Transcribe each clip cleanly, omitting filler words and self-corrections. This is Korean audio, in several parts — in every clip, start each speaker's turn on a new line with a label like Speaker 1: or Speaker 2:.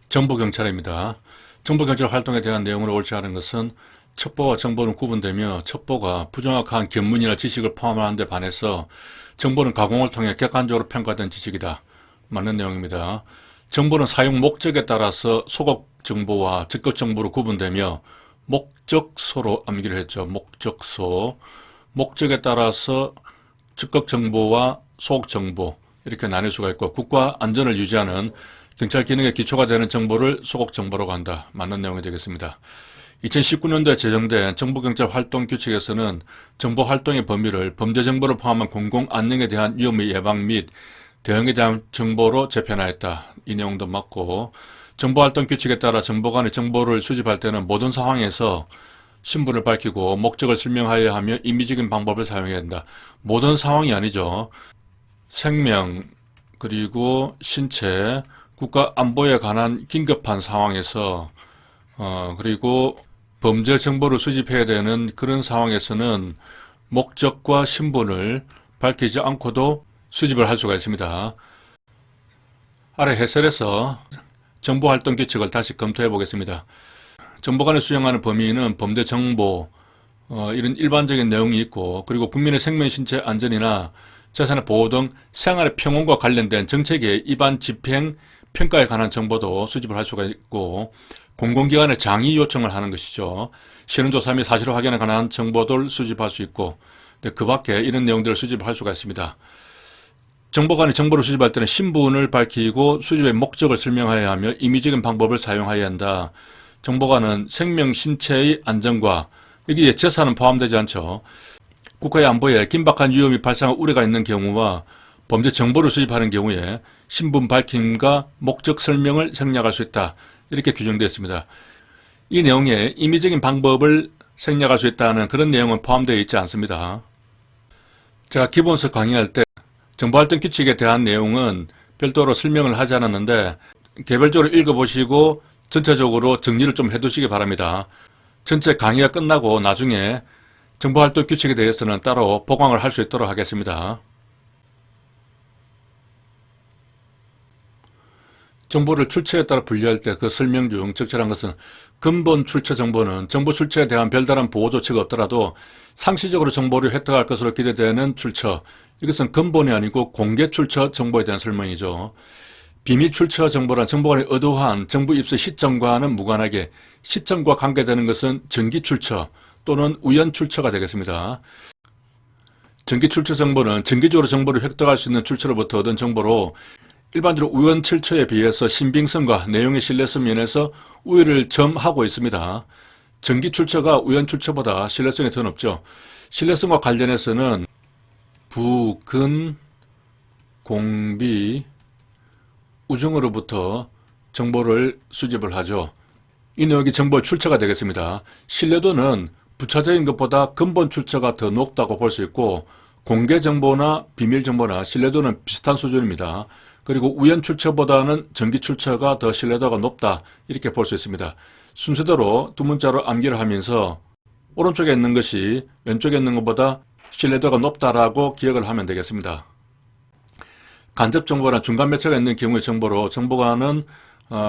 Speaker 1: 정보경찰입니다. 정보경찰 활동에 대한 내용을 옳지 않은 것은 첩보와 정보는 구분되며 첩보가 부정확한 견문이나 지식을 포함하는 데 반해서 정보는 가공을 통해 객관적으로 평가된 지식이다. 맞는 내용입니다. 정보는 사용 목적에 따라서 소극 정보와 적극 정보로 구분되며 목적소로 암기를 했죠. 목적소. 목적에 따라서 적극 정보와 소극 정보 이렇게 나눌 수가 있고 국가 안전을 유지하는 경찰 기능의 기초가 되는 정보를 소극 정보라고 한다. 맞는 내용이 되겠습니다. 2019년도에 제정된 정보경찰 활동 규칙에서는 정보 활동의 범위를 범죄 정보를 포함한 공공 안녕에 대한 위험의 예방 및 대응에 대한 정보로 재편하였다. 이 내용도 맞고, 정보활동 규칙에 따라 정보관이 정보를 수집할 때는 모든 상황에서 신분을 밝히고 목적을 설명하여야 하며 임의적인 방법을 사용해야 한다. 모든 상황이 아니죠. 생명, 그리고 신체, 국가 안보에 관한 긴급한 상황에서 그리고 범죄 정보를 수집해야 되는 그런 상황에서는 목적과 신분을 밝히지 않고도 수집을 할 수가 있습니다. 아래 해설에서 정보활동 규칙을 다시 검토해 보겠습니다. 정보관이 수행하는 범위는 범죄 정보, 이런 일반적인 내용이 있고, 그리고 국민의 생명, 신체 안전이나 재산의 보호 등 생활의 평온과 관련된 정책의 입안 집행, 평가에 관한 정보도 수집을 할 수가 있고, 공공기관의 장의 요청을 하는 것이죠. 신원조사 및 사실 확인에 관한 정보들 수집할 수 있고, 그 밖에 이런 내용들을 수집할 수가 있습니다. 정보관이 정보를 수집할 때는 신분을 밝히고 수집의 목적을 설명해야 하며 임의적인 방법을 사용해야 한다. 정보관은 생명, 신체의 안전과 여기에 재산은 포함되지 않죠. 국가의 안보에 긴박한 위험이 발생할 우려가 있는 경우와 범죄 정보를 수집하는 경우에 신분 밝힘과 목적 설명을 생략할 수 있다. 이렇게 규정되어 있습니다. 이 내용에 임의적인 방법을 생략할 수 있다는 그런 내용은 포함되어 있지 않습니다. 제가 기본서 강의할 때 정보활동 규칙에 대한 내용은 별도로 설명을 하지 않았는데 개별적으로 읽어보시고 전체적으로 정리를 좀 해두시기 바랍니다. 전체 강의가 끝나고 나중에 정보활동 규칙에 대해서는 따로 보강을 할 수 있도록 하겠습니다. 정보를 출처에 따라 분류할 때 그 설명 중 적절한 것은 근본 출처 정보는 정보 출처에 대한 별다른 보호 조치가 없더라도 상시적으로 정보를 획득할 것으로 기대되는 출처, 이것은 근본이 아니고 공개 출처 정보에 대한 설명이죠. 비밀 출처 정보란 정보관이 의도한 정보 입수 시점과는 무관하게 시점과 관계되는 것은 정기 출처 또는 우연 출처가 되겠습니다. 정기 출처 정보는 정기적으로 정보를 획득할 수 있는 출처로부터 얻은 정보로 일반적으로 우연 출처에 비해서 신빙성과 내용의 신뢰성 면에서 우위를 점하고 있습니다. 정기 출처가 우연 출처보다 신뢰성이 더 높죠. 신뢰성과 관련해서는 부, 근, 공비, 우정으로부터 정보를 수집을 하죠. 이 내용이 정보의 출처가 되겠습니다. 신뢰도는 부차적인 것보다 근본 출처가 더 높다고 볼 수 있고 공개 정보나 비밀 정보나 신뢰도는 비슷한 수준입니다. 그리고 우연 출처보다는 정기 출처가 더 신뢰도가 높다 이렇게 볼 수 있습니다. 순서대로 두 문자로 암기를 하면서 오른쪽에 있는 것이 왼쪽에 있는 것보다 신뢰도가 높다라고 기억을 하면 되겠습니다. 간접 정보나 중간 매체가 있는 경우의 정보로 정보관은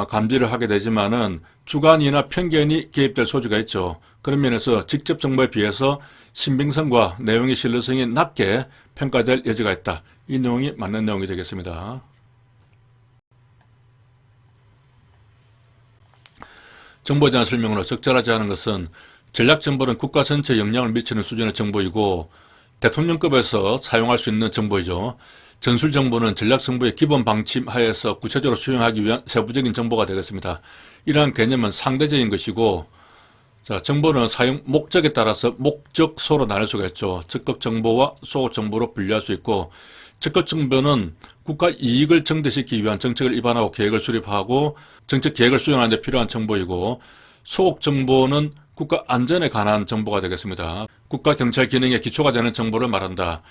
Speaker 1: 감지를 하게 되지만은 주관이나 편견이 개입될 소지가 있죠. 그런 면에서 직접 정보에 비해서 신빙성과 내용의 신뢰성이 낮게 평가될 여지가 있다. 이 내용이 맞는 내용이 되겠습니다. 정보에 대한 설명으로 적절하지 않은 것은 전략정보는 국가 전체에 영향을 미치는 수준의 정보이고 대통령급에서 사용할 수 있는 정보이죠. 전술정보는 전략정보의 기본 방침 하에서 구체적으로 수행하기 위한 세부적인 정보가 되겠습니다. 이러한 개념은 상대적인 것이고, 정보는 사용 목적에 따라서 목적소로 나눌 수가 있죠. 적극정보와 소극정보로 분류할 수 있고, 적극정보는 국가 이익을 증대시키기 위한 정책을 입안하고 계획을 수립하고 정책 계획을 수행하는 데 필요한 정보이고, 소극정보는 국가 안전에 관한 정보가 되겠습니다. 국가 경찰 기능의 기초가 되는 정보를 말한다.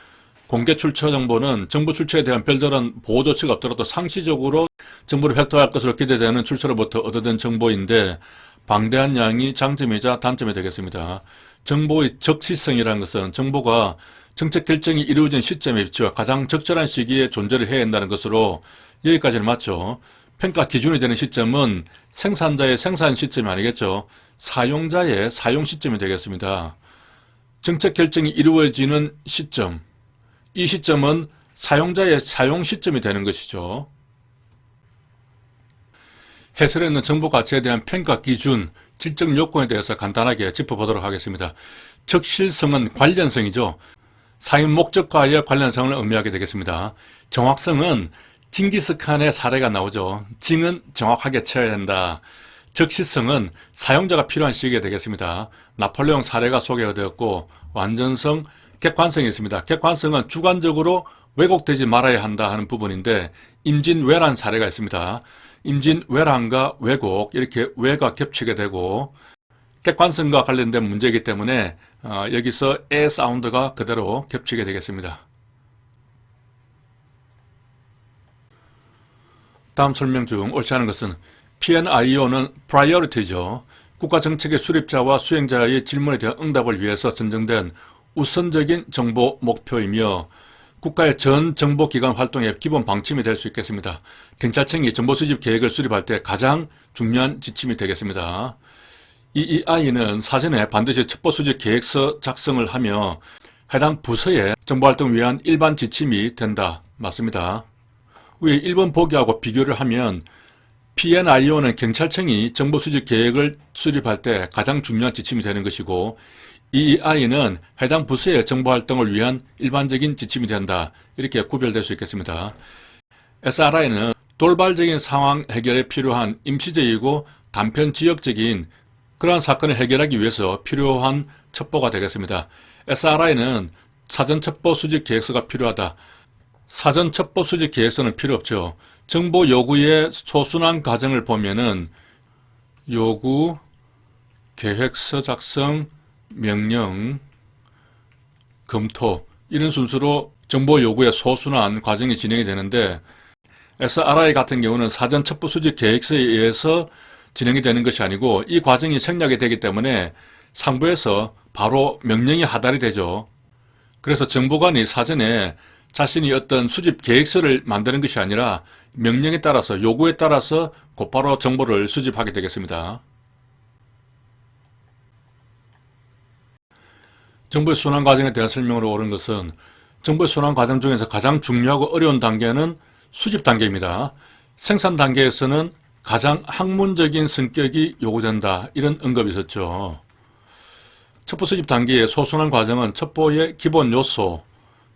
Speaker 1: 공개 출처 정보는 정보 출처에 대한 별다른 보호 조치가 없더라도 상시적으로 정보를 획득할 것으로 기대되는 출처로부터 얻어든 정보인데 방대한 양이 장점이자 단점이 되겠습니다. 정보의 적시성이라는 것은 정보가 정책 결정이 이루어진 시점에 비추어 가장 적절한 시기에 존재를 해야 한다는 것으로 여기까지는 맞죠. 평가 기준이 되는 시점은 생산자의 생산 시점이 아니겠죠. 사용자의 사용 시점이 되겠습니다. 정책 결정이 이루어지는 시점, 이 시점은 사용자의 사용 시점이 되는 것이죠. 해설에 있는 정보 가치에 대한 평가 기준, 질적 요건에 대해서 간단하게 짚어보도록 하겠습니다. 적실성은 관련성이죠. 사용 목적과의 관련성을 의미하게 되겠습니다. 정확성은 징기스칸의 사례가 나오죠. 징은 정확하게 쳐야 된다. 적시성은 사용자가 필요한 시기에 되겠습니다. 나폴레옹 사례가 소개가 되었고, 완전성, 객관성이 있습니다. 객관성은 주관적으로 왜곡되지 말아야 한다 하는 부분인데, 임진왜란 사례가 있습니다. 임진왜란과 왜곡, 이렇게 왜가 겹치게 되고 객관성과 관련된 문제이기 때문에 여기서 에 사운드가 그대로 겹치게 되겠습니다. 다음 설명 중 옳지 않은 것은 P&IO는 priority죠. 국가정책의 수립자와 수행자의 질문에 대한 응답을 위해서 선정된 우선적인 정보 목표이며 국가의 전 정보기관 활동의 기본 방침이 될 수 있겠습니다. 경찰청이 정보 수집 계획을 수립할 때 가장 중요한 지침이 되겠습니다. EEI는 사전에 반드시 첩보 수집 계획서 작성을 하며 해당 부서의 정보활동을 위한 일반 지침이 된다. 맞습니다. 위에 1번 보기하고 비교를 하면 P&IO는 경찰청이 정보 수집 계획을 수립할 때 가장 중요한 지침이 되는 것이고 EEI는 해당 부서의 정보활동을 위한 일반적인 지침이 된다. 이렇게 구별될 수 있겠습니다. SRI는 돌발적인 상황 해결에 필요한 임시적이고 단편 지역적인 그러한 사건을 해결하기 위해서 필요한 첩보가 되겠습니다. SRI는 사전 첩보 수집 계획서가 필요하다. 사전 첩보 수집 계획서는 필요 없죠. 정보 요구의 소순환 과정을 보면은 요구, 계획서 작성, 명령, 검토 이런 순서로 정보 요구의 소순환 과정이 진행이 되는데 SRI 같은 경우는 사전 첩보 수집 계획서에 의해서 진행이 되는 것이 아니고 이 과정이 생략이 되기 때문에 상부에서 바로 명령이 하달이 되죠. 그래서 정보관이 사전에 자신이 어떤 수집 계획서를 만드는 것이 아니라 명령에 따라서 요구에 따라서 곧바로 정보를 수집하게 되겠습니다. 정보의 순환 과정에 대한 설명으로 옳은 것은 정보의 순환 과정 중에서 가장 중요하고 어려운 단계는 수집 단계입니다. 생산 단계에서는 가장 학문적인 성격이 요구된다. 이런 언급이 있었죠. 첩보 수집 단계의 소순환 과정은 첩보의 기본 요소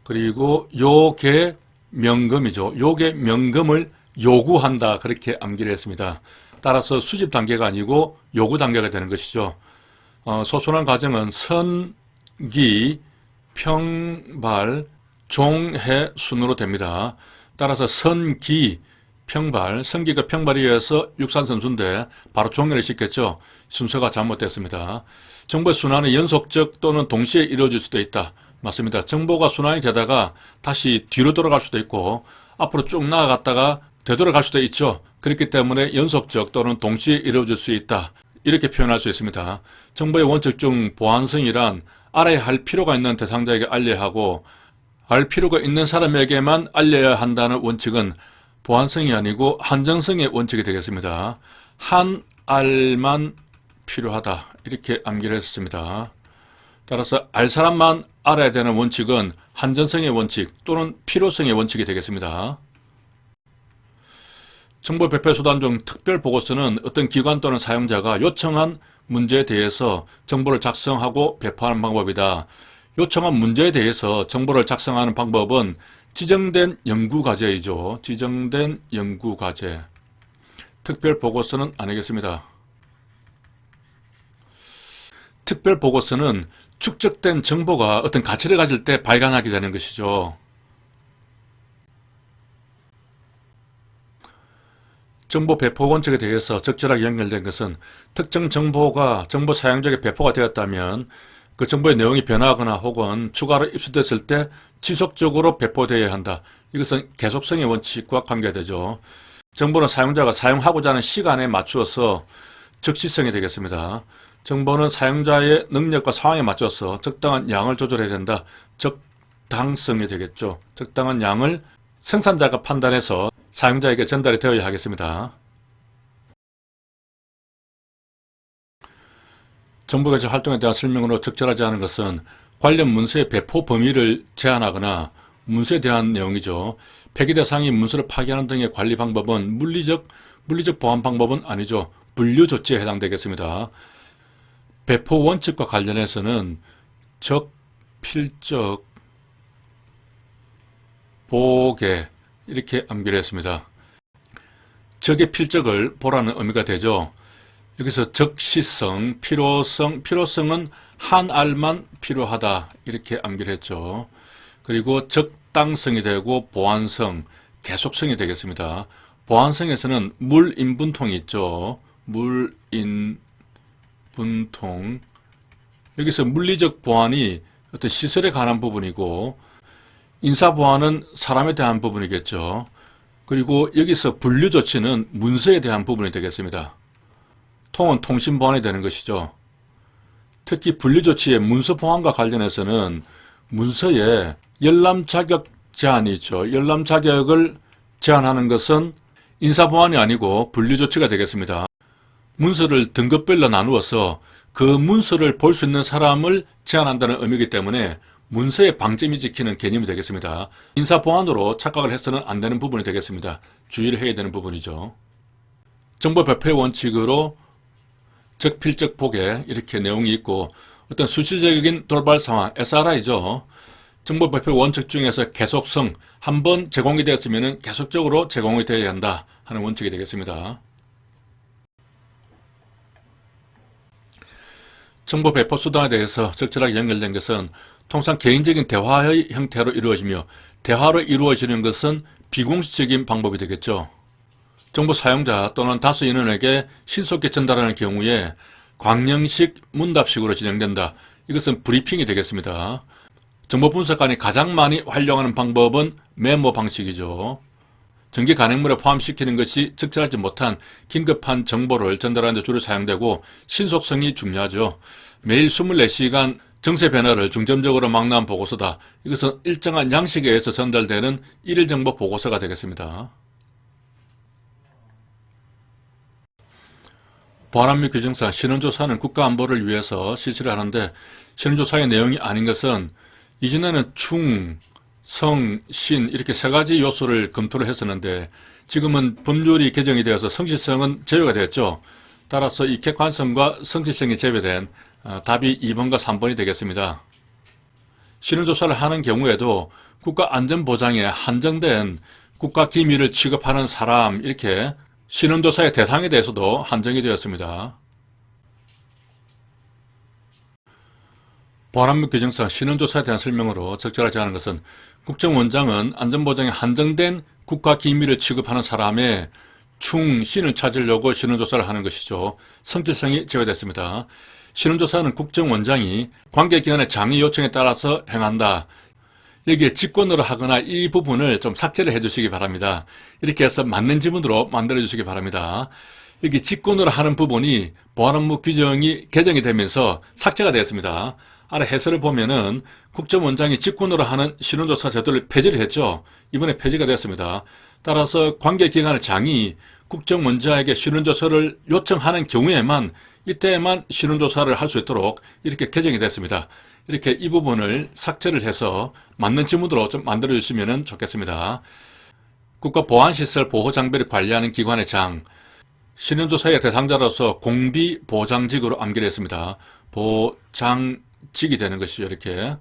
Speaker 1: 그리고 요계 명금이죠. 요계 명금을 요구한다. 그렇게 암기를 했습니다. 따라서 수집 단계가 아니고 요구 단계가 되는 것이죠. 소순환 과정은 선기, 평발, 종해 순으로 됩니다. 따라서 선기, 평발, 선기가 평발에 의해서 육산선수인데 바로 종료를 시켰죠. 순서가 잘못됐습니다. 정보의 순환은 연속적 또는 동시에 이루어질 수도 있다. 맞습니다. 정보가 순환이 되다가 다시 뒤로 돌아갈 수도 있고 앞으로 쭉 나아갔다가 되돌아갈 수도 있죠. 그렇기 때문에 연속적 또는 동시에 이루어질 수 있다. 이렇게 표현할 수 있습니다. 정보의 원칙 중 보안성이란 알아야 할 필요가 있는 대상자에게 알려야 하고 알 필요가 있는 사람에게만 알려야 한다는 원칙은 보안성이 아니고 한정성의 원칙이 되겠습니다. 한 알만 필요하다. 이렇게 암기를 했습니다. 따라서 알 사람만 알아야 되는 원칙은 한정성의 원칙 또는 필요성의 원칙이 되겠습니다. 정보 배포 수단 중 특별 보고서는 어떤 기관 또는 사용자가 요청한 문제에 대해서 정보를 작성하고 배포하는 방법이다. 요청한 문제에 대해서 정보를 작성하는 방법은 지정된 연구과제이죠. 지정된 연구과제. 특별 보고서는 아니겠습니다. 특별 보고서는 축적된 정보가 어떤 가치를 가질 때 발간하게 되는 것이죠. 정보 배포 원칙에 대해서 적절하게 연결된 것은 특정 정보가 정보 사용자에게 배포가 되었다면 그 정보의 내용이 변화하거나 혹은 추가로 입수됐을 때 지속적으로 배포되어야 한다. 이것은 계속성의 원칙과 관계되죠. 정보는 사용자가 사용하고자 하는 시간에 맞추어서 적시성이 되겠습니다. 정보는 사용자의 능력과 상황에 맞춰서 적당한 양을 조절해야 된다. 적당성이 되겠죠. 적당한 양을 생산자가 판단해서 사용자에게 전달이 되어야 하겠습니다. 정보개체 활동에 대한 설명으로 적절하지 않은 것은 관련 문서의 배포 범위를 제한하거나 문서에 대한 내용이죠. 폐기 대상이 문서를 파기하는 등의 관리 방법은 물리적 보안 방법은 아니죠. 분류 조치에 해당되겠습니다. 배포 원칙과 관련해서는 적, 필적, 보게 이렇게 암기를 했습니다. 적의 필적을 보라는 의미가 되죠. 여기서 적시성, 필요성은 한 알만 필요하다 이렇게 암기를 했죠. 그리고 적당성이 되고 보안성, 계속성이 되겠습니다. 보안성에서는 물인분통이 있죠. 물인분통. 여기서 물리적 보안이 어떤 시설에 관한 부분이고 인사보안은 사람에 대한 부분이겠죠. 그리고 여기서 분류조치는 문서에 대한 부분이 되겠습니다. 통은 통신보안이 되는 것이죠. 특히 분류조치의 문서보안과 관련해서는 문서에 열람자격 제한이 있죠. 열람자격을 제한하는 것은 인사보안이 아니고 분류조치가 되겠습니다. 문서를 등급별로 나누어서 그 문서를 볼 수 있는 사람을 제한한다는 의미이기 때문에 문서의 방점이 지키는 개념이 되겠습니다. 인사보안으로 착각을 해서는 안 되는 부분이 되겠습니다. 주의를 해야 되는 부분이죠. 정보 배포의 원칙으로 적필적 보게 이렇게 내용이 있고 어떤 수시적인 돌발 상황 SRI죠. 정보 배포 원칙 중에서 계속성, 한번 제공이 되었으면 계속적으로 제공이 되어야 한다 하는 원칙이 되겠습니다. 정보 배포 수단에 대해서 적절하게 연결된 것은 통상 개인적인 대화의 형태로 이루어지며 대화로 이루어지는 것은 비공식적인 방법이 되겠죠. 정보 사용자 또는 다수 인원에게 신속히 전달하는 경우에 광형식 문답식으로 진행된다. 이것은 브리핑이 되겠습니다. 정보 분석관이 가장 많이 활용하는 방법은 메모 방식이죠. 전기 간행물에 포함시키는 것이 적절하지 못한 긴급한 정보를 전달하는 데 주로 사용되고 신속성이 중요하죠. 매일 24시간 정세 변화를 중점적으로 망라한 보고서다. 이것은 일정한 양식에 의해서 전달되는 일일 정보 보고서가 되겠습니다. 보안 및 규정상 신원조사는 국가안보를 위해서 실시를 하는데 신원조사의 내용이 아닌 것은 이전에는 충, 성, 신 이렇게 세 가지 요소를 검토를 했었는데 지금은 법률이 개정이 되어서 성실성은 제외가 되었죠. 따라서 이 객관성과 성실성이 제외된 답이 2번과 3번이 되겠습니다. 신원조사를 하는 경우에도 국가안전보장에 한정된 국가기밀을 취급하는 사람 이렇게 신원조사의 대상에 대해서도 한정이 되었습니다. 보안 및 규정상 신원조사에 대한 설명으로 적절하지 않은 것은 국정원장은 안전보장에 한정된 국가기밀을 취급하는 사람의 충신을 찾으려고 신원조사를 하는 것이죠. 성질성이 제외됐습니다. 신원조사는 국정원장이 관계기관의 장의 요청에 따라서 행한다. 여기에 직권으로 하거나 이 부분을 좀 삭제를 해주시기 바랍니다. 이렇게 해서 맞는 지문으로 만들어주시기 바랍니다. 여기 직권으로 하는 부분이 보안업무 규정이 개정이 되면서 삭제가 되었습니다. 아래 해설을 보면은 국정원장이 직권으로 하는 신원조사 제도를 폐지를 했죠. 이번에 폐지가 되었습니다. 따라서 관계기관의 장이 국정원장에게 신원조사를 요청하는 경우에만 이때만 신원조사를 할 수 있도록 이렇게 개정이 됐습니다. 이렇게 이 부분을 삭제를 해서 맞는 지문으로 좀 만들어 주시면 좋겠습니다. 국가보안시설 보호장비를 관리하는 기관의 장, 신원조사의 대상자로서 공비보장직으로 암기를 했습니다. 보장직이 되는 것이죠. 이렇게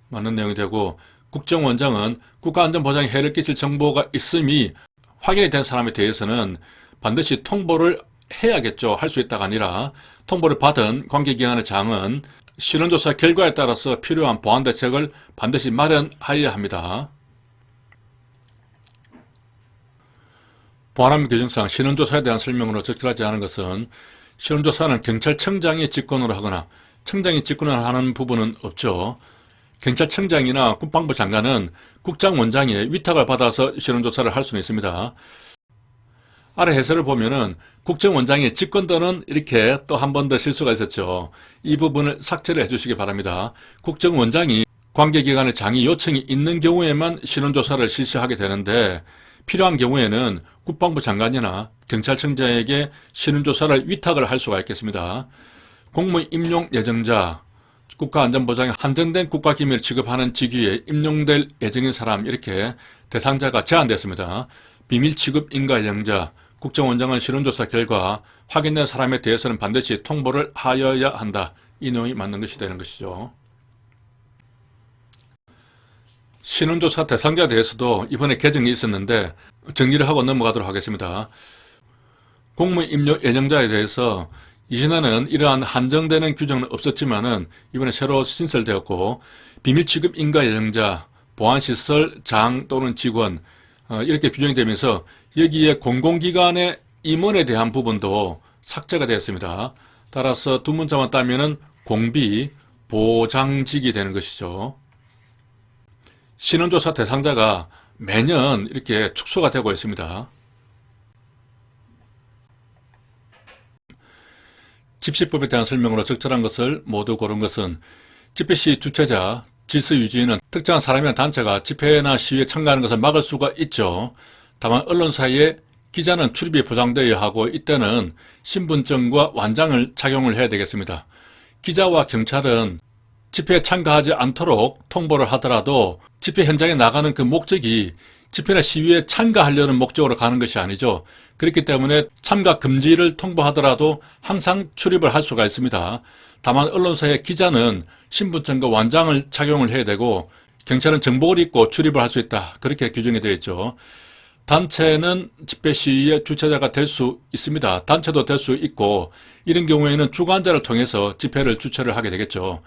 Speaker 1: 맞는 내용이 되고 국정원장은 국가안전보장에 해를 끼칠 정보가 있음이 확인이 된 사람에 대해서는 반드시 통보를 해야겠죠. 할 수 있다가 아니라 통보를 받은 관계기관의 장은 신원조사 결과에 따라서 필요한 보안 대책을 반드시 마련하여야 합니다. 보안업 규정상 신원조사에 대한 설명으로 적절하지 않은 것은 신원조사는 경찰청장이 직권으로 하거나 청장이 직권을 하는 부분은 없죠. 경찰청장이나 국방부 장관은 국장원장의 위탁을 받아서 신원조사를 할 수는 있습니다. 아래 해설을 보면은 국정원장의 직권도는 이렇게 또 한 번 더 실수가 있었죠. 이 부분을 삭제를 해주시기 바랍니다. 국정원장이 관계기관의 장의 요청이 있는 경우에만 신원조사를 실시하게 되는데 필요한 경우에는 국방부 장관이나 경찰청장에게 신원조사를 위탁을 할 수가 있겠습니다. 공무 임용 예정자, 국가안전보장에 한정된 국가기밀을 취급하는 직위에 임용될 예정인 사람 이렇게 대상자가 제한됐습니다. 비밀 취급 인가 예정자, 국정원장은 실험조사 결과 확인된 사람에 대해서는 반드시 통보를 하여야 한다. 이 내용이 맞는 것이 되는 것이죠. 신원조사 대상자에 대해서도 이번에 개정이 있었는데 정리를 하고 넘어가도록 하겠습니다. 공무 임용 예정자에 대해서 이전에는 이러한 한정되는 규정은 없었지만은 이번에 새로 신설되었고, 비밀 취급 인가 예정자, 보안시설 장 또는 직원 이렇게 규정이 되면서 여기에 공공기관의 임원에 대한 부분도 삭제가 되었습니다. 따라서 두 문자만 따면은 공비, 보장직이 되는 것이죠. 신원조사 대상자가 매년 이렇게 축소가 되고 있습니다. 집시법에 대한 설명으로 적절한 것을 모두 고른 것은 집회 시위 주최자, 질서 유지인은 특정한 사람이나 단체가 집회나 시위에 참가하는 것을 막을 수가 있죠. 다만 언론사에 기자는 출입이 보장되어야 하고 이때는 신분증과 완장을 착용을 해야 되겠습니다. 기자와 경찰은 집회에 참가하지 않도록 통보를 하더라도 집회 현장에 나가는 그 목적이 집회나 시위에 참가하려는 목적으로 가는 것이 아니죠. 그렇기 때문에 참가 금지를 통보하더라도 항상 출입을 할 수가 있습니다. 다만 언론사의 기자는 신분증과 완장을 착용을 해야 되고 경찰은 정복을 입고 출입을 할 수 있다. 그렇게 규정이 되어 있죠. 단체는 집회 시위의 주최자가 될 수 있습니다. 단체도 될 수 있고 이런 경우에는 주관자를 통해서 집회를 주최를 하게 되겠죠.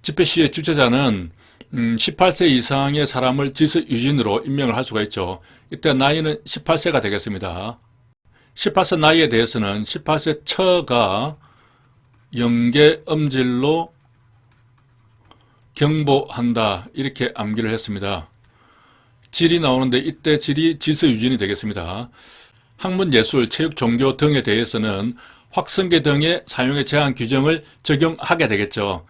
Speaker 1: 집회 시위의 주최자는 18세 이상의 사람을 질서 유지인으로 임명을 할 수가 있죠. 이때 나이는 18세가 되겠습니다. 18세 나이에 대해서는 18세 처가 영계 음질로 경보한다 이렇게 암기를 했습니다. 질이 나오는데 이때 질이 질서 유지인이 되겠습니다. 학문, 예술, 체육, 종교 등에 대해서는 확성계 등의 사용에 제한 규정을 적용하게 되겠죠.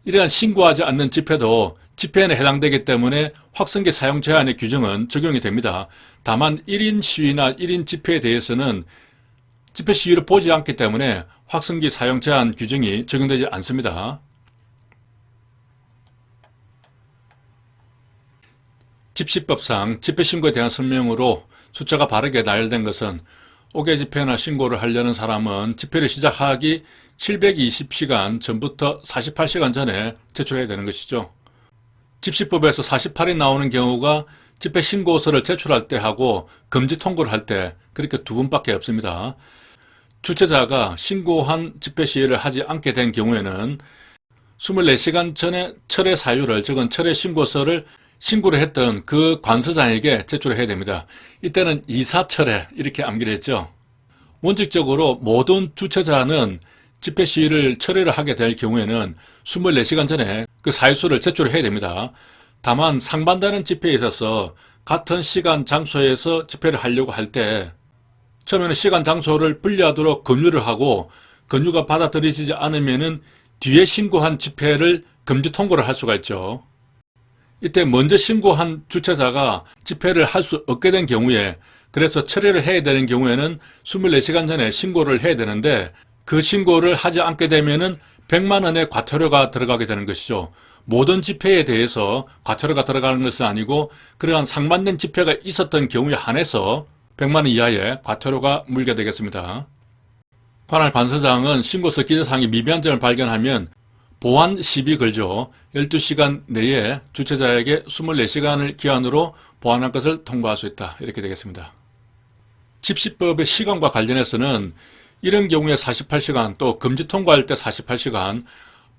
Speaker 1: 이러한 신고하지 않는 집회도 집회에는 해당되기 때문에 확성기 사용 제한의 규정은 적용이 됩니다. 다만 1인 시위나 1인 집회에 대해서는 집회 시위를 보지 않기 때문에 확성기 사용 제한 규정이 적용되지 않습니다. 집시법상 집회 신고에 대한 설명으로 숫자가 바르게 나열된 것은 5개 집회나 신고를 하려는 사람은 집회를 시작하기 720시간 전부터 48시간 전에 제출해야 되는 것이죠. 집시법에서 48이 나오는 경우가 집회 신고서를 제출할 때 하고 금지 통고를 할 때 그렇게 두 번밖에 없습니다. 주최자가 신고한 집회 시위를 하지 않게 된 경우에는 24시간 전에 철회 사유를, 즉은 철회 신고서를 신고를 했던 그 관서장에게 제출해야 됩니다. 이때는 이사철회 이렇게 암기를 했죠. 원칙적으로 모든 주최자는 집회 시위를 철회를 하게 될 경우에는 24시간 전에 그 사유서를 제출해야 됩니다. 다만 상반되는 집회에 있어서 같은 시간 장소에서 집회를 하려고 할 때 처음에는 시간 장소를 분리하도록 권유를 하고 권유가 받아들여지지 않으면은 뒤에 신고한 집회를 금지 통고를 할 수가 있죠. 이때 먼저 신고한 주최자가 집회를 할 수 없게 된 경우에, 그래서 철회를 해야 되는 경우에는 24시간 전에 신고를 해야 되는데 그 신고를 하지 않게 되면은 100만 원의 과태료가 들어가게 되는 것이죠. 모든 집회에 대해서 과태료가 들어가는 것은 아니고 그러한 상반된 집회가 있었던 경우에 한해서 100만 원 이하의 과태료가 물게 되겠습니다. 관할 관서장은 신고서 기재사항이 미비한 점을 발견하면 보완 시비 걸죠. 12시간 내에 주최자에게 24시간을 기한으로 보완할 것을 통보할 수 있다. 이렇게 되겠습니다. 집시법의 시간과 관련해서는 이런 경우에 48시간, 또 금지 통과할 때 48시간,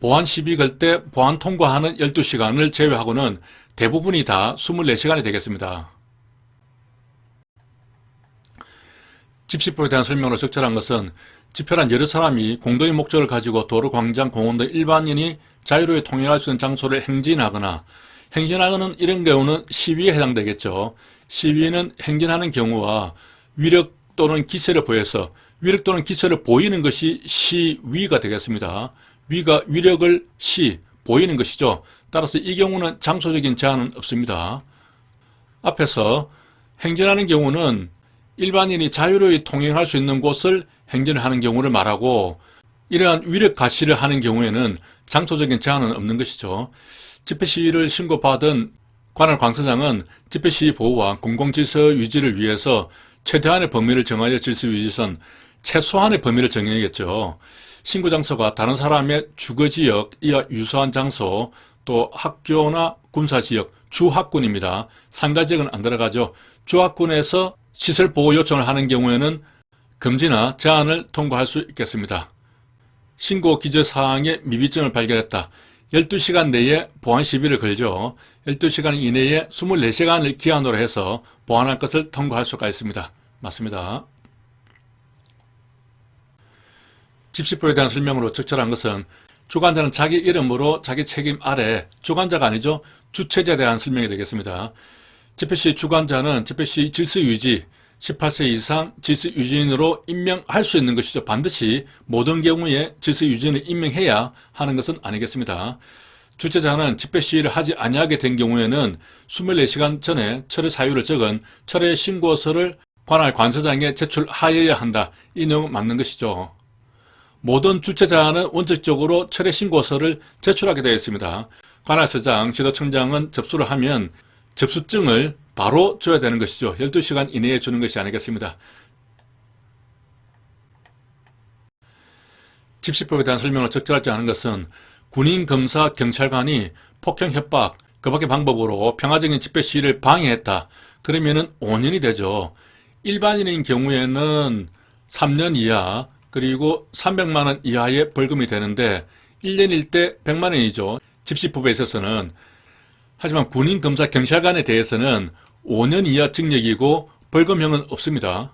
Speaker 1: 보완 시비 걸 때 보완 통과하는 12시간을 제외하고는 대부분이 다 24시간이 되겠습니다. 집시법에 대한 설명으로 적절한 것은 집회란 여러 사람이 공동의 목적을 가지고 도로, 광장, 공원 등 일반인이 자유로이 통행할 수 있는 장소를 행진하거나, 행진하는 이런 경우는 시위에 해당되겠죠. 시위는 행진하는 경우와 위력 또는 기세를 보여서 위력 또는 기세를 보이는 것이 시위가 되겠습니다. 위가 위력을 보이는 것이죠. 따라서 이 경우는 장소적인 제한은 없습니다. 앞에서 행진하는 경우는 일반인이 자유로이 통행할 수 있는 곳을 행진을 하는 경우를 말하고, 이러한 위력 가시를 하는 경우에는 장소적인 제한은 없는 것이죠. 집회 시위를 신고받은 관할 관서장은 집회 시위 보호와 공공질서 유지를 위해서 최대한의 범위를 정하여 질서 유지선 최소한의 범위를 정해야겠죠. 신고 장소가 다른 사람의 주거지역, 이와 유사한 장소, 또 학교나 군사지역, 주학군입니다. 상가지역은 안 들어가죠. 주학군에서 시설 보호 요청을 하는 경우에는 금지나 제한을 통과할 수 있겠습니다. 신고 기재사항에 미비점을 발견했다. 12시간 내에 보안 시비를 걸죠. 12시간 이내에 24시간을 기한으로 해서 보완할 것을 통과할 수가 있습니다. 맞습니다. 집시법에 대한 설명으로 적절한 것은 주관자는 자기 이름으로 자기 책임 아래, 주관자가 아니죠. 주체자에 대한 설명이 되겠습니다. 집회시 주관자는 집회시 질서 유지, 18세 이상 질서 유지인으로 임명할 수 있는 것이죠. 반드시 모든 경우에 질서 유지인을 임명해야 하는 것은 아니겠습니다. 주최자는 집회 시위를 하지 아니하게 된 경우에는 24시간 전에 철회 사유를 적은 철회 신고서를 관할 관서장에 제출하여야 한다. 이 내용은 맞는 것이죠. 모든 주최자는 원칙적으로 철회 신고서를 제출하게 되어 있습니다. 관할서장, 지도청장은 접수를 하면 접수증을 바로 줘야 되는 것이죠. 12시간 이내에 주는 것이 아니겠습니다. 집시법에 대한 설명을 적절하지 않은 것은 군인, 검사, 경찰관이 폭행, 협박, 그 밖의 방법으로 평화적인 집회 시위를 방해했다. 그러면은 5년이 되죠. 일반인인 경우에는 3년 이하, 그리고 300만 원 이하의 벌금이 되는데 1년일 때 100만 원이죠. 집시법에 있어서는. 하지만 군인, 검사, 경찰관에 대해서는 5년 이하 징역이고 벌금형은 없습니다.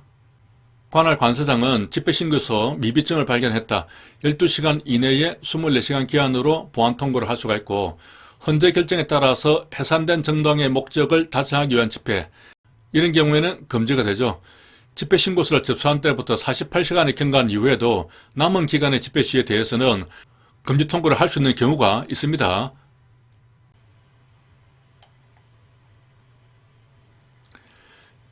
Speaker 1: 관할 관서장은 집회신고서 미비점을 발견했다. 12시간 이내에 24시간 기한으로 보안 통보를 할 수가 있고 헌재 결정에 따라서 해산된 정당의 목적을 달성하기 위한 집회, 이런 경우에는 금지가 되죠. 집회신고서를 접수한 때부터 48시간이 경과한 이후에도 남은 기간의 집회 시에 대해서는 금지 통보를 할 수 있는 경우가 있습니다.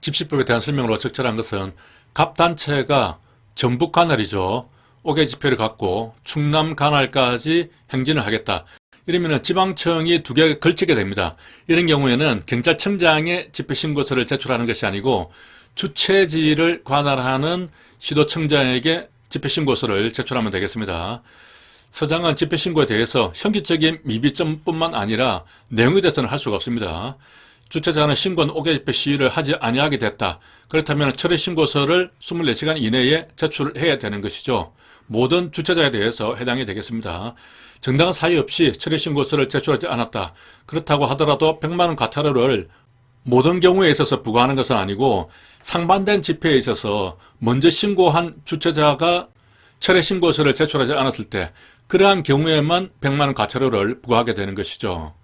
Speaker 1: 집시법에 대한 설명으로 적절한 것은 각 단체가 전북 관할이죠. 5개 지표를 갖고 충남 관할까지 행진을 하겠다. 이러면 지방청이 2개가 걸치게 됩니다. 이런 경우에는 경찰청장의 집회신고서를 제출하는 것이 아니고 주최지를 관할하는 시도청장에게 집회신고서를 제출하면 되겠습니다. 서장은 집회신고에 대해서 형식적인 미비점뿐만 아니라 내용에 대해서는 할 수가 없습니다. 주최자는 신고한 5개 집회 시위를 하지 아니하게 됐다. 그렇다면 철회 신고서를 24시간 이내에 제출해야 되는 것이죠. 모든 주최자에 대해서 해당이 되겠습니다. 정당한 사유 없이 철회 신고서를 제출하지 않았다. 그렇다고 하더라도 100만 원 과태료를 모든 경우에 있어서 부과하는 것은 아니고 상반된 집회에 있어서 먼저 신고한 주최자가 철회 신고서를 제출하지 않았을 때 그러한 경우에만 100만 원 과태료를 부과하게 되는 것이죠.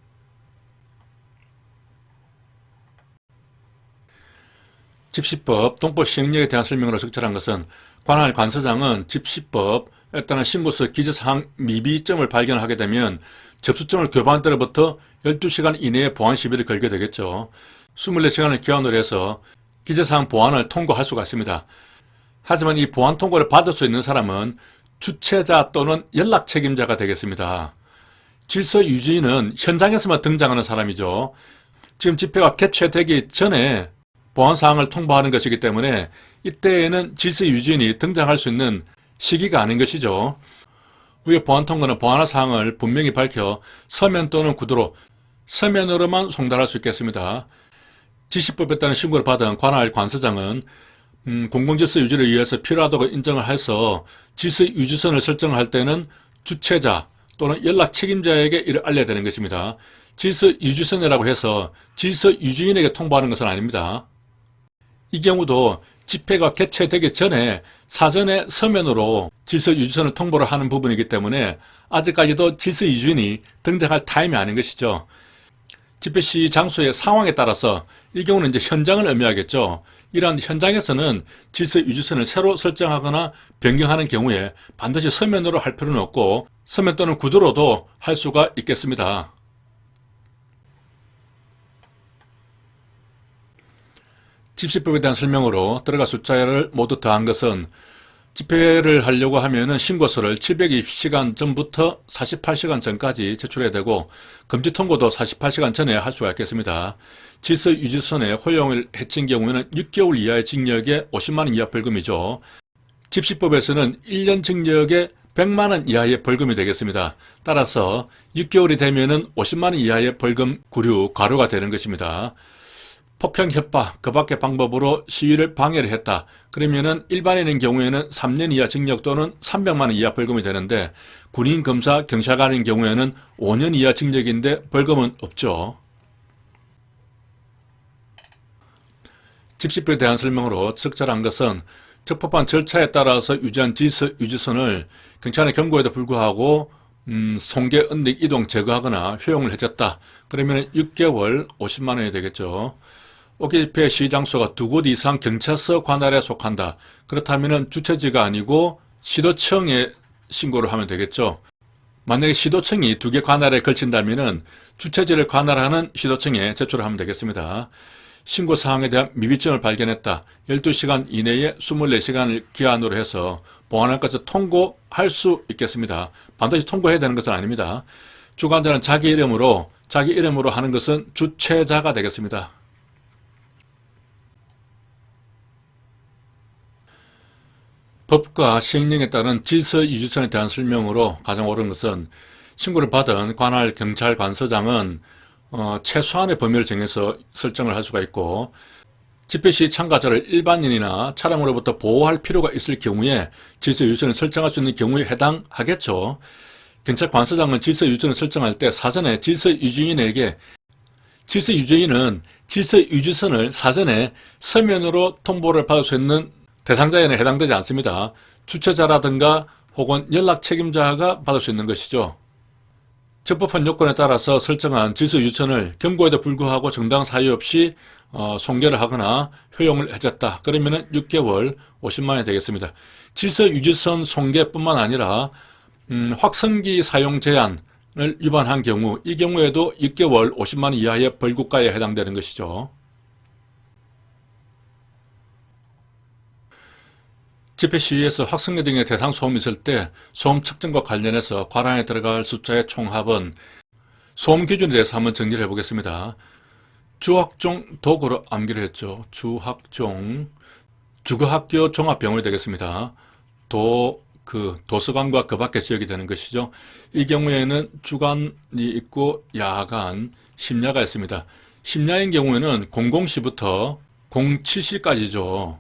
Speaker 1: 집시법, 동법 시행령에 대한 설명으로 적절한 것은 관할 관서장은 집시법에 따른 신고서 기재사항 미비점을 발견하게 되면 접수증을 교부한 때로부터 12시간 이내에 보안 시비를 걸게 되겠죠. 24시간을 기한으로 해서 기재사항 보완을 통고할 수가 있습니다. 하지만 이 보완 통고를 받을 수 있는 사람은 주최자 또는 연락 책임자가 되겠습니다. 질서 유지인은 현장에서만 등장하는 사람이죠. 지금 집회가 개최되기 전에 보안사항을 통보하는 것이기 때문에 이때에는 질서 유지인이 등장할 수 있는 시기가 아닌 것이죠. 위에 보안 통고는 보안할 사항을 분명히 밝혀 서면 또는 구두로, 서면으로만 송달할 수 있겠습니다. 지시법에 따른 신고를 받은 관할 관서장은 공공질서 유지를 위해서 필요하다고 인정을 해서 질서 유지선을 설정할 때는 주최자 또는 연락 책임자에게 이를 알려야 되는 것입니다. 질서 유지선이라고 해서 질서 유지인에게 통보하는 것은 아닙니다. 이 경우도 집회가 개최되기 전에 사전에 서면으로 질서 유지선을 통보를 하는 부분이기 때문에 아직까지도 질서 유지인이 등장할 타임이 아닌 것이죠. 집회 시 장소의 상황에 따라서 이 경우는 이제 현장을 의미하겠죠. 이러한 현장에서는 질서 유지선을 새로 설정하거나 변경하는 경우에 반드시 서면으로 할 필요는 없고 서면 또는 구두로도 할 수가 있겠습니다. 집시법에 대한 설명으로 들어갈 숫자를 모두 더한 것은 집회를 하려고 하면은 신고서를 720시간 전부터 48시간 전까지 제출해야 되고, 금지 통고도 48시간 전에 할 수가 있겠습니다. 질서유지선의 허용을 해친 경우에는 6개월 이하의 징역에 50만원 이하 벌금이죠. 집시법에서는 1년 징역에 100만원 이하의 벌금이 되겠습니다. 따라서 6개월이 되면은 50만원 이하의 벌금 구류 과료가 되는 것입니다. 폭행, 협박, 그 밖의 방법으로 시위를 방해를 했다. 그러면은 일반인인 경우에는 3년 이하 징역 또는 300만원 이하 벌금이 되는데, 군인, 검사, 경찰관인 경우에는 5년 이하 징역인데 벌금은 없죠. 집시법에 대한 설명으로 적절한 것은 적법한 절차에 따라서 유지한 질서 유지선을 경찰의 경고에도 불구하고 송계, 은닉, 이동, 제거하거나 효용을 해줬다. 그러면 6개월 50만원이 되겠죠. 옥계 집회 시위 장소가 2곳 이상 경찰서 관할에 속한다. 그렇다면 주최지가 아니고 시도청에 신고를 하면 되겠죠. 만약에 시도청이 2개 관할에 걸친다면 주최지를 관할하는 시도청에 제출을 하면 되겠습니다. 신고사항에 대한 미비점을 발견했다. 12시간 이내에 24시간을 기한으로 해서 보완할 것을 통고할 수 있겠습니다. 반드시 통고해야 되는 것은 아닙니다. 주관자는 자기 이름으로 하는 것은 주최자가 되겠습니다. 법과 시행령에 따른 질서유지선에 대한 설명으로 가장 옳은 것은, 신고를 받은 관할 경찰관서장은 최소한의 범위를 정해서 설정을 할 수가 있고, 집회 시 참가자를 일반인이나 차량으로부터 보호할 필요가 있을 경우에 질서유지선을 설정할 수 있는 경우에 해당하겠죠. 경찰관서장은 질서유지선을 설정할 때 사전에 질서유지인에게, 질서유지인은 질서유지선을 사전에 서면으로 통보를 받을 수 있는 대상자에는 해당되지 않습니다. 주최자라든가 혹은 연락 책임자가 받을 수 있는 것이죠. 적법한 요건에 따라서 설정한 질서유지선을 경고에도 불구하고 정당 사유 없이 송계를 하거나 효용을 해줬다. 그러면 6개월 50만원이 되겠습니다. 질서유지선 송계뿐만 아니라 확성기 사용 제한을 위반한 경우, 이 경우에도 6개월 50만원 이하의 벌금과에 해당되는 것이죠. 집회 시위에서 확성기 등의 대상 소음이 있을 때 소음 측정과 관련해서 관할에 들어갈 숫자의 총합은 소음 기준에 대해서 한번 정리를 해보겠습니다. 주학종 도구로 암기를 했죠. 주학종, 주거학교 종합병원이 되겠습니다. 도서관과 그 밖의 지역이 되는 것이죠. 이 경우에는 주간이 있고 야간, 심야가 있습니다. 심야인 경우에는 00시부터 07시까지죠.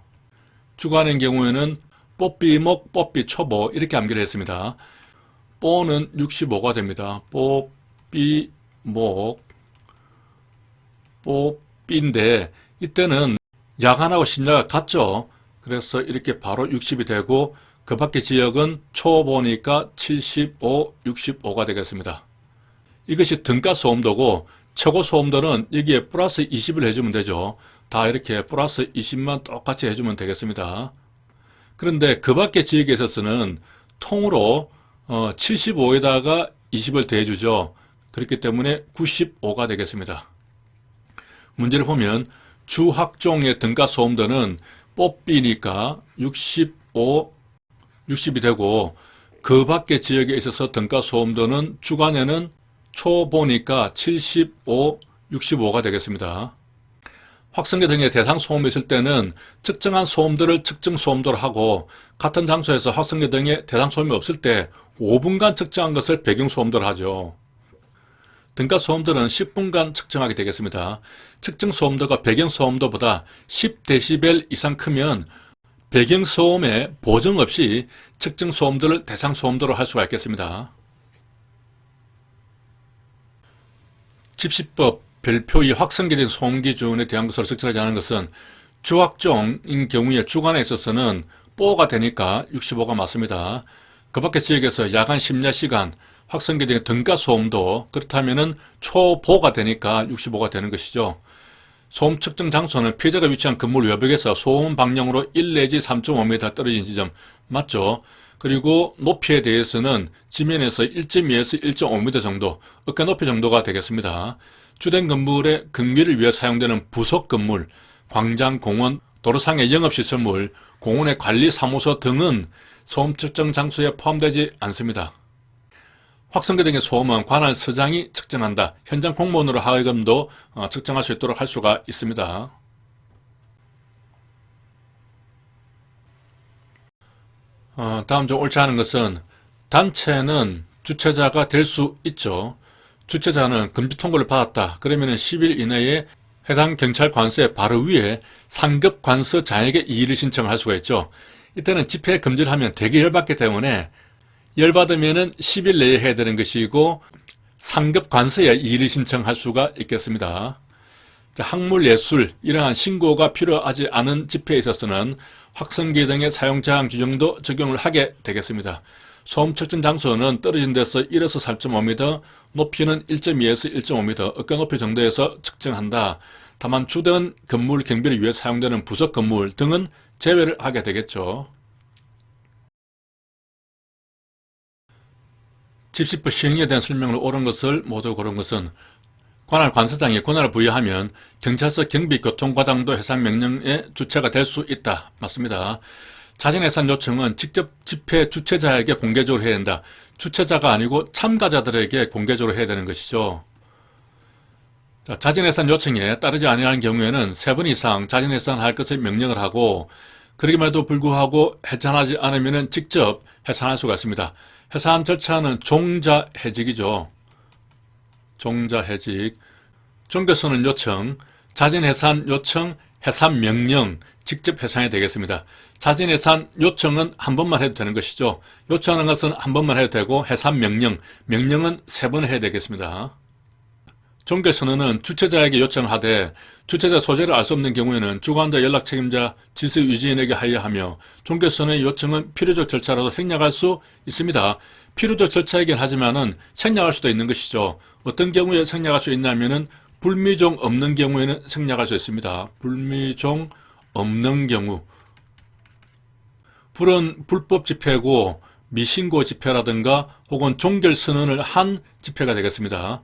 Speaker 1: 주간인 경우에는 뽀삐목, 뽀삐초보 이렇게 암기를 했습니다. 뽀는 65가 됩니다. 뽀삐목, 뽀삐인데 이때는 야간하고 심야가 같죠. 그래서 이렇게 바로 60이 되고, 그 밖의 지역은 초보니까 75, 65가 되겠습니다. 이것이 등가 소음도고, 최고 소음도는 여기에 플러스 20을 해주면 되죠. 다 이렇게 플러스 20만 똑같이 해주면 되겠습니다. 그런데 그 밖의 지역에 있어서는 통으로 75에다가 20을 더해주죠. 그렇기 때문에 95가 되겠습니다. 문제를 보면 주학종의 등가 소음도는 뽀삐니까 60이 되고, 그 밖의 지역에 있어서 등가 소음도는 주간에는 초보니까 75, 65가 되겠습니다. 확성기 등의 대상 소음이 있을 때는 측정한 소음도를 측정 소음도로 하고, 같은 장소에서 확성기 등의 대상 소음이 없을 때 5분간 측정한 것을 배경 소음도로 하죠. 등가 소음도는 10분간 측정하게 되겠습니다. 측정 소음도가 배경 소음도보다 10dB 이상 크면 배경 소음에 보정 없이 측정 소음도를 대상 소음도로 할 수가 있겠습니다. 집시법 별표의 확성기 등 소음 기준에 대한 것으로 적절하지 않은 것은, 주학종인 경우에 주간에 있어서는 뽀가 되니까 65가 맞습니다. 그 밖의 지역에서 야간 심야 시간 확성기 등의 등가 소음도, 그렇다면은 초보가 되니까 65가 되는 것이죠. 소음 측정 장소는 피해자가 위치한 건물 외벽에서 소음 방향으로 1 내지 3.5m 떨어진 지점 맞죠? 그리고 높이에 대해서는 지면에서 1.2에서 1.5m 정도, 어깨 높이 정도가 되겠습니다. 주된 건물의 경비를 위해 사용되는 부속 건물, 광장, 공원, 도로상의 영업시설물, 공원의 관리사무소 등은 소음 측정 장소에 포함되지 않습니다. 확성기 등의 소음은 관할 서장이 측정한다. 현장 공무원으로 하여금도 측정할 수 있도록 할 수가 있습니다. 다음 좀 옳지 않은 것은 단체는 주최자가 될 수 있죠. 주최자는 금지 통보를 받았다. 그러면 10일 이내에 해당 경찰 관서의 바로 위에 상급 관서장에게 이의를 신청할 수가 있죠. 이때는 집회 금지를 하면 되게 열받기 때문에 열받으면 10일 내에 해야 되는 것이고 상급 관서에 이의를 신청할 수가 있겠습니다. 학물예술 이러한 신고가 필요하지 않은 집회에 있어서는 확성기 등의 사용 제한 규정도 적용을 하게 되겠습니다. 소음 측정 장소는 떨어진 데서 1에서 4.5m, 높이는 1.2에서 1.5m, 어깨 높이 정도에서 측정한다. 다만 주된 건물 경비를 위해 사용되는 부속 건물 등은 제외를 하게 되겠죠. 집시법 시행에 대한 설명을 옳은 것을 모두 고른 것은 관할 관서장이 권한을 부여하면 경찰서 경비교통과당도 해산 명령의 주체가 될 수 있다. 맞습니다. 자진해산 요청은 직접 집회 주최자에게 공개적으로 해야 된다. 주최자가 아니고 참가자들에게 공개적으로 해야 되는 것이죠. 자진해산 요청에 따르지 아니하는 경우에는 3번 이상 자진해산할 것을 명령을 하고 그러기에도 불구하고 해산하지 않으면 직접 해산할 수가 있습니다. 해산 절차는 종자해직이죠. 종자해직, 종교선언 요청, 자진해산 요청, 해산 명령, 직접 해산이 되겠습니다. 자진해산 요청은 한 번만 해도 되는 것이죠. 요청하는 것은 한 번만 해도 되고 해산 명령, 명령은 3번 해야 되겠습니다. 종교선언은 주최자에게 요청하되 주최자 소재를 알 수 없는 경우에는 주관자, 연락책임자, 질서유지인에게 하여하며 종교선언의 요청은 필요적 절차라도 생략할 수 있습니다. 필요적 절차이긴 하지만은 생략할 수도 있는 것이죠. 어떤 경우에 생략할 수 있냐면은 불미종 없는 경우에는 생략할 수 있습니다. 불미종 없는 경우. 불은 불법 집회고 미신고 집회라든가 혹은 종결선언을 한 집회가 되겠습니다.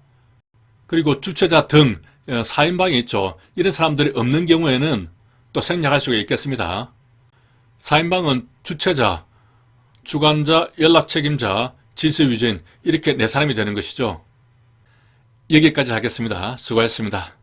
Speaker 1: 그리고 주최자 등 4인방이 있죠. 이런 사람들이 없는 경우에는 또 생략할 수가 있겠습니다. 4인방은 주최자, 주관자, 연락책임자, 질서유지인 이렇게 4사람이 되는 것이죠. 여기까지 하겠습니다. 수고하셨습니다.